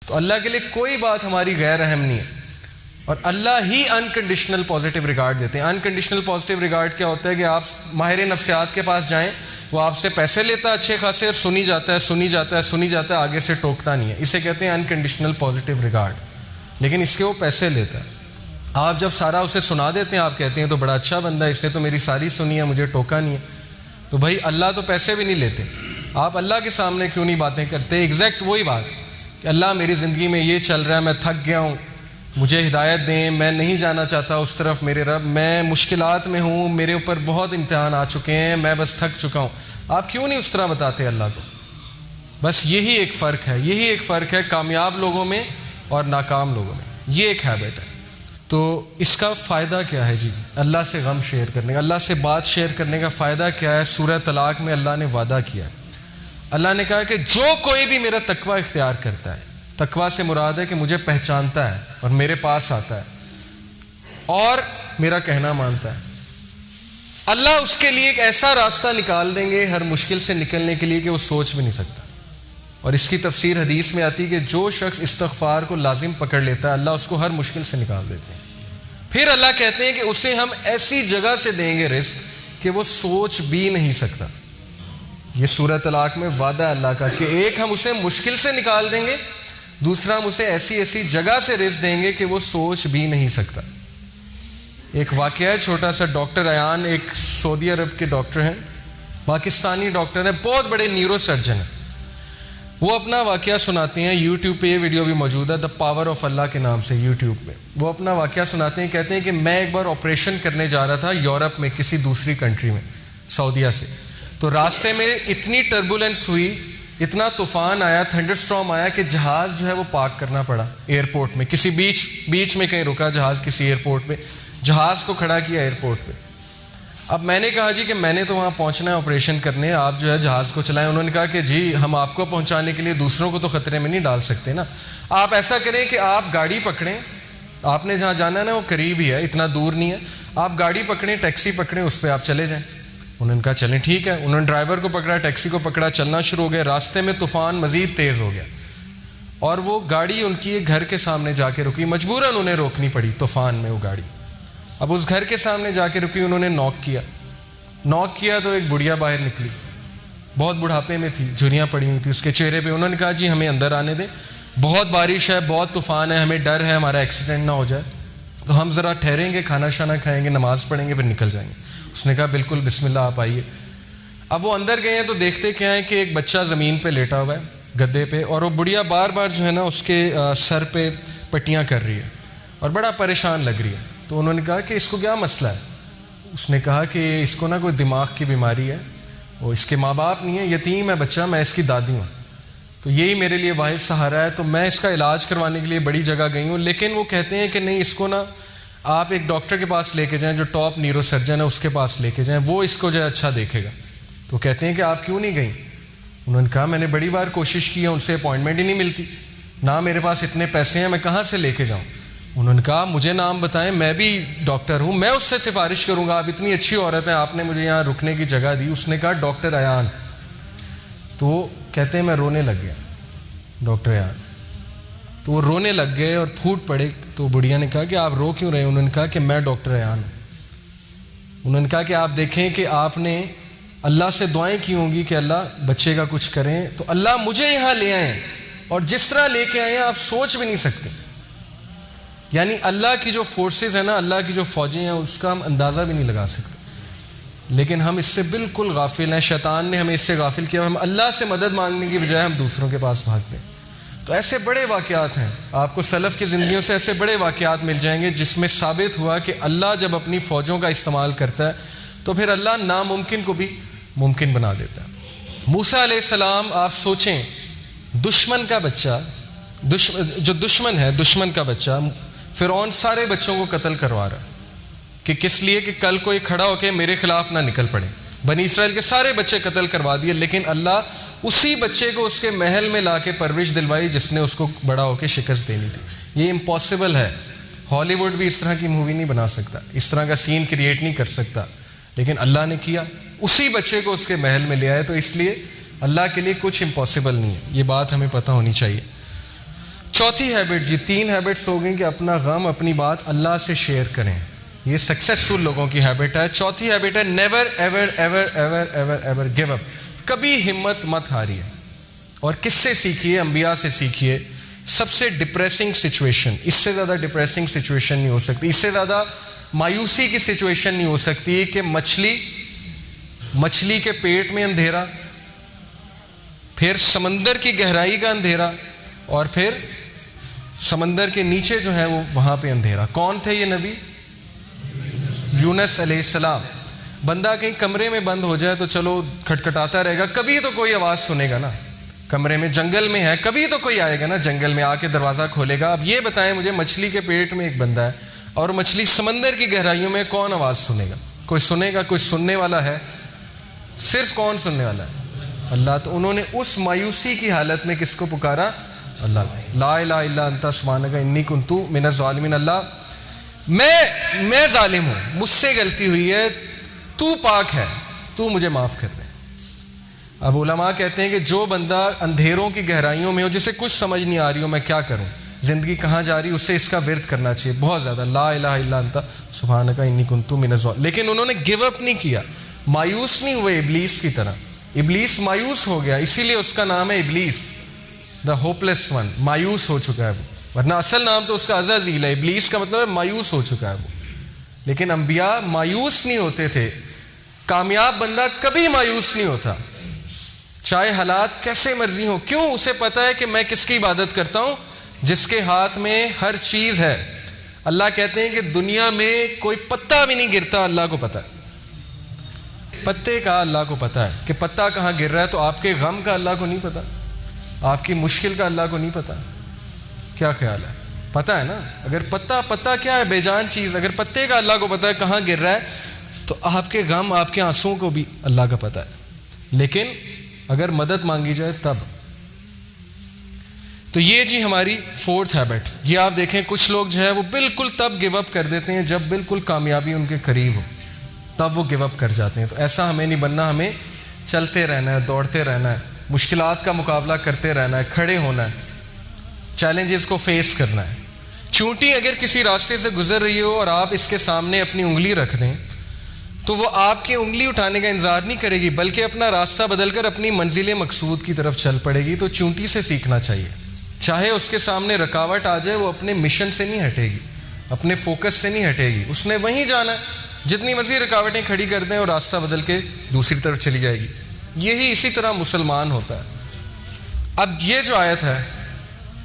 تو اللہ کے لیے کوئی بات ہماری غیر اہم نہیں ہے، اور اللہ ہی انکنڈیشنل پازیٹیو ریگارڈ دیتے ہیں۔ انکنڈیشنل پازیٹیو ریگارڈ کیا ہوتا ہے کہ آپ ماہر نفسیات کے پاس جائیں، وہ آپ سے پیسے لیتا ہے اچھے خاصے، اور سنی جاتا ہے، آگے سے ٹوکتا نہیں ہے، اسے کہتے ہیں انکنڈیشنل پازیٹیو ریگارڈ، لیکن اس کے وہ پیسے لیتا ہے۔ آپ جب سارا اسے سنا دیتے ہیں، آپ کہتے ہیں تو بڑا اچھا بندہ ہے، اس نے تو میری ساری سنی ہے، مجھے ٹوکا نہیں ہے۔ تو بھائی اللہ تو پیسے بھی نہیں لیتے، آپ اللہ کے سامنے کیوں نہیں باتیں کرتے؟ ایگزیکٹ وہی بات کہ اللہ میری زندگی میں یہ چل رہا ہے، میں تھک گیا ہوں، مجھے ہدایت دیں، میں نہیں جانا چاہتا اس طرف میرے رب، میں مشکلات میں ہوں، میرے اوپر بہت امتحان آ چکے ہیں، میں بس تھک چکا ہوں۔ آپ کیوں نہیں اس طرح بتاتے اللہ کو؟ بس یہی ایک فرق ہے کامیاب لوگوں میں اور ناکام لوگوں میں، یہ ایک ہیبٹ ہے۔ تو اس کا فائدہ کیا ہے جی؟ اللہ سے غم شیئر کرنے کا، اللہ سے بات شیئر کرنے کا فائدہ کیا ہے؟ سورہ طلاق میں اللہ نے وعدہ کیا ہے، اللہ نے کہا کہ جو کوئی بھی میرا تقوی اختیار کرتا ہے، تقوی سے مراد ہے کہ مجھے پہچانتا ہے اور میرے پاس آتا ہے اور میرا کہنا مانتا ہے، اللہ اس کے لیے ایک ایسا راستہ نکال دیں گے ہر مشکل سے نکلنے کے لیے کہ وہ سوچ بھی نہیں سکتا۔ اور اس کی تفسیر حدیث میں آتی ہے کہ جو شخص استغفار کو لازم پکڑ لیتا ہے، اللہ اس کو ہر مشکل سے نکال دیتے ہیں۔ پھر اللہ کہتے ہیں کہ اسے ہم ایسی جگہ سے دیں گے رزق کہ وہ سوچ بھی نہیں سکتا۔ یہ سورہ طلاق میں وعدہ ہے اللہ کا کہ ایک ہم اسے مشکل سے نکال دیں گے، دوسرا ہم اسے ایسی جگہ سے رزق دیں گے کہ وہ سوچ بھی نہیں سکتا۔ ایک واقعہ ہے چھوٹا سا، ڈاکٹر ایان ایک سعودی عرب کے ڈاکٹر ہیں، پاکستانی ڈاکٹر ہیں، بہت بڑے نیورو سرجن ہیں۔ وہ اپنا واقعہ سناتے ہیں، یوٹیوب پہ یہ ویڈیو بھی موجود ہے، دا پاور آف اللہ کے نام سے یوٹیوب پہ۔ وہ اپنا واقعہ سناتے ہیں، کہتے ہیں کہ میں ایک بار آپریشن کرنے جا رہا تھا یورپ میں، کسی دوسری کنٹری میں، سعودیہ سے۔ تو راستے میں اتنی ٹربولنس ہوئی، اتنا طوفان آیا، تھنڈر سٹارم آیا کہ جہاز جو ہے وہ پارک کرنا پڑا ایئرپورٹ میں، کسی بیچ میں کہیں رکا جہاز، کسی ایئرپورٹ پہ، جہاز کو کھڑا کیا ایئرپورٹ پہ۔ اب میں نے کہا جی کہ میں نے تو وہاں پہنچنا ہے آپریشن کرنے، آپ جو ہے جہاز کو چلائیں۔ انہوں نے کہا کہ جی ہم آپ کو پہنچانے کے لیے دوسروں کو تو خطرے میں نہیں ڈال سکتے نا، آپ ایسا کریں کہ آپ گاڑی پکڑیں، آپ نے جہاں جانا ہے نا وہ قریب ہی ہے، اتنا دور نہیں ہے، آپ گاڑی پکڑیں، ٹیکسی پکڑیں، اس پہ آپ چلے جائیں۔ انہوں نے کہا چلیں ٹھیک ہے۔ انہوں نے ڈرائیور کو پکڑا، ٹیکسی کو پکڑا، چلنا شروع ہو گئے۔ راستے میں طوفان مزید تیز ہو گیا اور وہ گاڑی ان کی ایک گھر کے سامنے جا کے رکی، مجبوراً انہیں روکنی پڑی طوفان میں وہ گاڑی۔ اب اس گھر کے سامنے جا کے رکی، انہوں نے نوک کیا تو ایک بڑھیا باہر نکلی، بہت بڑھاپے میں تھی، جھریاں پڑی ہوئی تھی اس کے چہرے پہ۔ انہوں نے کہا جی ہمیں اندر آنے دیں، بہت بارش ہے، بہت طوفان ہے، ہمیں ڈر ہے ہمارا ایکسیڈنٹ نہ ہو جائے، تو ہم ذرا ٹھہریں گے، کھانا شانا کھائیں گے، نماز پڑھیں گے، پھر نکل جائیں گے۔ اس نے کہا بالکل بسم اللہ آپ آئیے۔ اب وہ اندر گئے ہیں تو دیکھتے کیا ہے کہ ایک بچہ زمین پہ لیٹا ہوا ہے گدے پہ، اور وہ بڑھیا بار بار جو ہے نا اس کے سر پہ پٹیاں کر رہی ہے اور بڑا پریشان لگ رہی ہے۔ تو انہوں نے کہا کہ اس کو کیا مسئلہ ہے؟ اس نے کہا کہ اس کو نا کوئی دماغ کی بیماری ہے، وہ اس کے ماں باپ نہیں ہے، یتیم ہے بچہ، میں اس کی دادی ہوں، تو یہی میرے لیے واحد سہارا ہے، تو میں اس کا علاج کروانے کے لیے بڑی جگہ گئی ہوں، لیکن وہ کہتے ہیں کہ نہیں اس کو نا آپ ایک ڈاکٹر کے پاس لے کے جائیں جو ٹاپ نیورو سرجن ہے، اس کے پاس لے کے جائیں، وہ اس کو جو ہے اچھا دیکھے گا۔ تو کہتے ہیں کہ آپ کیوں نہیں گئیں؟ انہوں نے کہا میں نے بڑی بار کوشش کی ہے، ان سے اپوائنٹمنٹ ہی نہیں ملتی، نہ میرے پاس اتنے پیسے ہیں، میں کہاں سے لے کے جاؤں؟ انہوں نے کہا مجھے نام بتائیں، میں بھی ڈاکٹر ہوں، میں اس سے سفارش کروں گا، آپ اتنی اچھی عورت ہیں، آپ نے مجھے یہاں رکنے کی جگہ دی۔ اس نے کہا ڈاکٹر ایان۔ تو کہتے ہیں میں رونے لگ گیا، ڈاکٹر ایان۔ تو وہ رونے لگ گئے اور پھوٹ پڑے۔ تو بڑھیا نے کہا کہ آپ رو کیوں رہے ہیں؟ انہوں نے کہا کہ میں ڈاکٹر ایان ہوں۔ انہوں نے کہا کہ آپ دیکھیں کہ آپ نے اللہ سے دعائیں کی ہوں گی کہ اللہ بچے کا کچھ کریں، تو اللہ مجھے یہاں لے آئے ہیں، اور جس طرح لے کے آئے ہیں آپ سوچ بھی نہیں سکتے۔ یعنی اللہ کی جو فورسز ہیں نا، اللہ کی جو فوجیں ہیں، اس کا ہم اندازہ بھی نہیں لگا سکتے، لیکن ہم اس سے بالکل غافل ہیں۔ شیطان نے ہمیں اس سے غافل کیا، ہم اللہ سے مدد مانگنے کی بجائے ہم دوسروں کے پاس بھاگتے ہیں۔ تو ایسے بڑے واقعات ہیں، آپ کو سلف کی زندگیوں سے ایسے بڑے واقعات مل جائیں گے جس میں ثابت ہوا کہ اللہ جب اپنی فوجوں کا استعمال کرتا ہے تو پھر اللہ ناممکن کو بھی ممکن بنا دیتا ہے۔ موسیٰ علیہ السلام، آپ سوچیں، دشمن کا بچہ، جو دشمن ہے، دشمن کا بچہ، فرعون سارے بچوں کو قتل کروا رہا ہے کہ کس لیے کہ کل کوئی کھڑا ہو کے میرے خلاف نہ نکل پڑے۔ بنی اسرائیل کے سارے بچے قتل کروا دیے، لیکن اللہ اسی بچے کو اس کے محل میں لا کے پرورش دلوائی جس نے اس کو بڑا ہو کے شکست دینی تھی۔ یہ امپاسبل ہے، ہالی ووڈ بھی اس طرح کی مووی نہیں بنا سکتا، اس طرح کا سین کریٹ نہیں کر سکتا، لیکن اللہ نے کیا، اسی بچے کو اس کے محل میں لے آئے۔ تو اس لیے اللہ کے لیے کچھ امپاسبل نہیں ہے، یہ بات ہمیں پتہ ہونی چاہیے۔ چوتھی ہیبٹ جی، 3 ہیبٹس ہو گئیں کہ اپنا غم اپنی بات اللہ سے شیئر کریں. یہ سکسیسفل لوگوں کی ہیبٹ ہے. چوتھی ہیبٹ ہے never ever ever ever ever ever give up. کبھی ہمت مت ہاریے. اور کس سے سیکھیے؟ انبیاء سے سیکھیے. سب سے ڈپریسنگ سچویشن، اس سے زیادہ ڈپریسنگ سچویشن نہیں ہو سکتی، اس سے زیادہ مایوسی کی سچویشن نہیں ہو سکتی کہ مچھلی کے پیٹ میں اندھیرا، پھر سمندر کی گہرائی کا اندھیرا، اور پھر سمندر کے نیچے جو ہے وہ وہاں پہ اندھیرا. کون تھے یہ نبی؟ یونس علیہ السلام. بندہ کہیں کمرے میں بند ہو جائے تو چلو کھٹکھٹاتا رہے گا، کبھی تو کوئی آواز سنے گا نا. کمرے میں، جنگل میں ہے، کبھی تو کوئی آئے گا نا جنگل میں، آ کے دروازہ کھولے گا. اب یہ بتائیں مجھے، مچھلی کے پیٹ میں ایک بندہ ہے اور مچھلی سمندر کی گہرائیوں میں، کون آواز سنے گا؟ کوئی سنے گا؟ کوئی سننے والا ہے؟ صرف کون سننے والا ہے؟ اللہ. تو انہوں نے اس مایوسی کی حالت میں کس کو پکارا؟ اللہ. لا الہ الا انت سبحانک انی کنت من الظالمین. اللہ میں ظالم ہوں، مجھ سے غلطی ہوئی ہے، تو پاک ہے، تو مجھے معاف کر دے. اب علماء کہتے ہیں کہ جو بندہ اندھیروں کی گہرائیوں میں ہو، جسے کچھ سمجھ نہیں آ رہی ہو میں کیا کروں، زندگی کہاں جا رہی، اسے اس کا ورد کرنا چاہیے بہت زیادہ. لا الہ الا انت سبحانک انی کنت من الظالمین. لیکن انہوں نے گیو اپ نہیں کیا، مایوس نہیں ہوئے ابلیس کی طرح. ابلیس مایوس ہو گیا، اسی لیے اس کا نام ہے ابلیس، دا ہوپلیس ون. مایوس ہو چکا ہے وہ، ورنہ اصل نام تو اس کا عزازیل ہے. ابلیس کا مطلب ہے مایوس ہو چکا ہے وہ. لیکن انبیاء مایوس نہیں ہوتے تھے. کامیاب بندہ کبھی مایوس نہیں ہوتا، چاہے حالات کیسے مرضی ہوں. کیوں؟ اسے پتا ہے کہ میں کس کی عبادت کرتا ہوں؟ جس کے ہاتھ میں ہر چیز ہے. اللہ کہتے ہیں کہ دنیا میں کوئی پتا بھی نہیں گرتا، اللہ کو پتا ہے. پتے کا اللہ کو پتا ہے کہ پتا کہاں گر رہا ہے. تو آپ کے غم کا اللہ کو نہیں پتا؟ آپ کی مشکل کا اللہ کو نہیں پتا؟ کیا خیال ہے؟ پتا ہے نا. اگر پتا کیا ہے؟ بے جان چیز. اگر پتے کا اللہ کو پتا ہے کہاں گر رہا ہے، تو آپ کے غم، آپ کے آنسوؤں کو بھی اللہ کا پتا ہے. لیکن اگر مدد مانگی جائے تب. تو یہ جی ہماری 4تھ ہیبٹ. یہ آپ دیکھیں کچھ لوگ جو ہے وہ بالکل تب گیو اپ کر دیتے ہیں جب بالکل کامیابی ان کے قریب ہو، تب وہ گیو اپ کر جاتے ہیں. تو ایسا ہمیں نہیں بننا. ہمیں چلتے رہنا ہے، دوڑتے رہنا ہے، مشکلات کا مقابلہ کرتے رہنا ہے، کھڑے ہونا ہے، چیلنجز کو فیس کرنا ہے. چونٹی اگر کسی راستے سے گزر رہی ہو اور آپ اس کے سامنے اپنی انگلی رکھ دیں تو وہ آپ کی انگلی اٹھانے کا انتظار نہیں کرے گی، بلکہ اپنا راستہ بدل کر اپنی منزل مقصود کی طرف چل پڑے گی. تو چونٹی سے سیکھنا چاہیے. چاہے اس کے سامنے رکاوٹ آ جائے، وہ اپنے مشن سے نہیں ہٹے گی، اپنے فوکس سے نہیں ہٹے گی. اس نے وہیں جانا ہے. جتنی مرضی رکاوٹیں کھڑی کر دیں اور راستہ بدل کے دوسری طرف چلی جائے گی. یہی اسی طرح مسلمان ہوتا ہے. اب یہ جو آیت ہے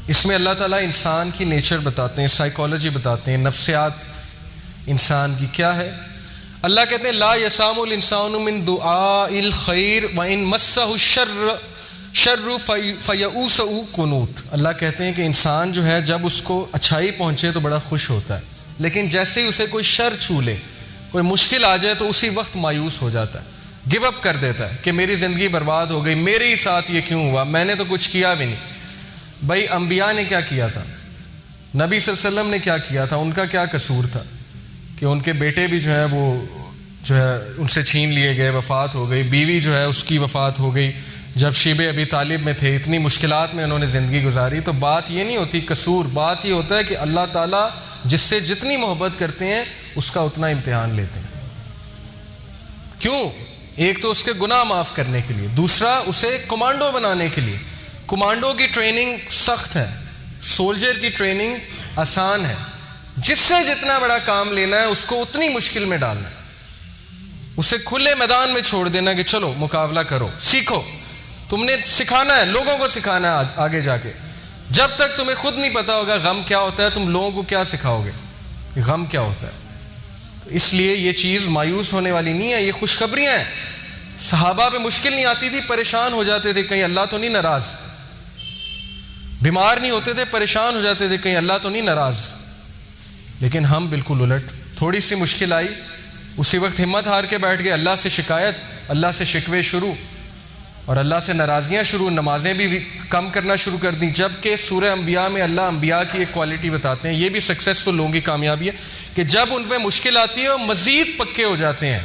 اس میں اللہ تعالیٰ انسان کی نیچر بتاتے ہیں، سائیکالوجی بتاتے ہیں، نفسیات انسان کی کیا ہے. اللہ کہتے ہیں لا یسام الانسان من دعاء الخیر وان مسہ الشر فیئوس قنوط. اللہ کہتے ہیں کہ انسان جو ہے جب اس کو اچھائی پہنچے تو بڑا خوش ہوتا ہے، لیکن جیسے ہی اسے کوئی شر چھو لے، کوئی مشکل آ جائے تو اسی وقت مایوس ہو جاتا ہے، گیو اپ کر دیتا ہے کہ میری زندگی برباد ہو گئی، میرے ہی ساتھ یہ کیوں ہوا، میں نے تو کچھ کیا بھی نہیں. بھائی انبیاء نے کیا کیا تھا؟ نبی صلی اللہ علیہ وسلم نے کیا کیا تھا؟ ان کا کیا قصور تھا کہ ان کے بیٹے بھی جو ہے وہ جو ہے ان سے چھین لیے گئے، وفات ہو گئی، بیوی جو ہے اس کی وفات ہو گئی جب شیب ابی طالب میں تھے، اتنی مشکلات میں انہوں نے زندگی گزاری. تو بات یہ نہیں ہوتی قصور، بات یہ ہوتا ہے کہ اللہ تعالیٰ جس سے جتنی محبت کرتے ہیں اس کا اتنا امتحان لیتے ہیں. کیوں؟ ایک تو اس کے گناہ معاف کرنے کے لیے، دوسرا اسے کمانڈو بنانے کے لیے. کمانڈو کی ٹریننگ سخت ہے، سولجر کی ٹریننگ آسان ہے. جس سے جتنا بڑا کام لینا ہے اس کو اتنی مشکل میں ڈالنا ہے، اسے کھلے میدان میں چھوڑ دینا کہ چلو مقابلہ کرو، سیکھو. تم نے سکھانا ہے، لوگوں کو سکھانا ہے آگے جا کے. جب تک تمہیں خود نہیں پتا ہوگا غم کیا ہوتا ہے، تم لوگوں کو کیا سکھاؤ گے غم کیا ہوتا ہے. اس لیے یہ چیز مایوس ہونے والی نہیں ہے، یہ خوشخبریاں ہیں. صحابہ پہ مشکل نہیں آتی تھی، پریشان ہو جاتے تھے کہیں اللہ تو نہیں ناراض. بیمار نہیں ہوتے تھے، پریشان ہو جاتے تھے کہیں اللہ تو نہیں ناراض. لیکن ہم بالکل الٹ. تھوڑی سی مشکل آئی، اسی وقت ہمت ہار کے بیٹھ گئے، اللہ سے شکایت، اللہ سے شکوے شروع، اور اللہ سے ناراضگیاں شروع، نمازیں بھی کم کرنا شروع کر دیں. جبکہ سورہ انبیاء میں اللہ انبیاء کی ایک کوالٹی بتاتے ہیں، یہ بھی سکسیسفل لوگوں کی کامیابی ہے کہ جب ان پہ مشکل آتی ہے وہ مزید پکے ہو جاتے ہیں.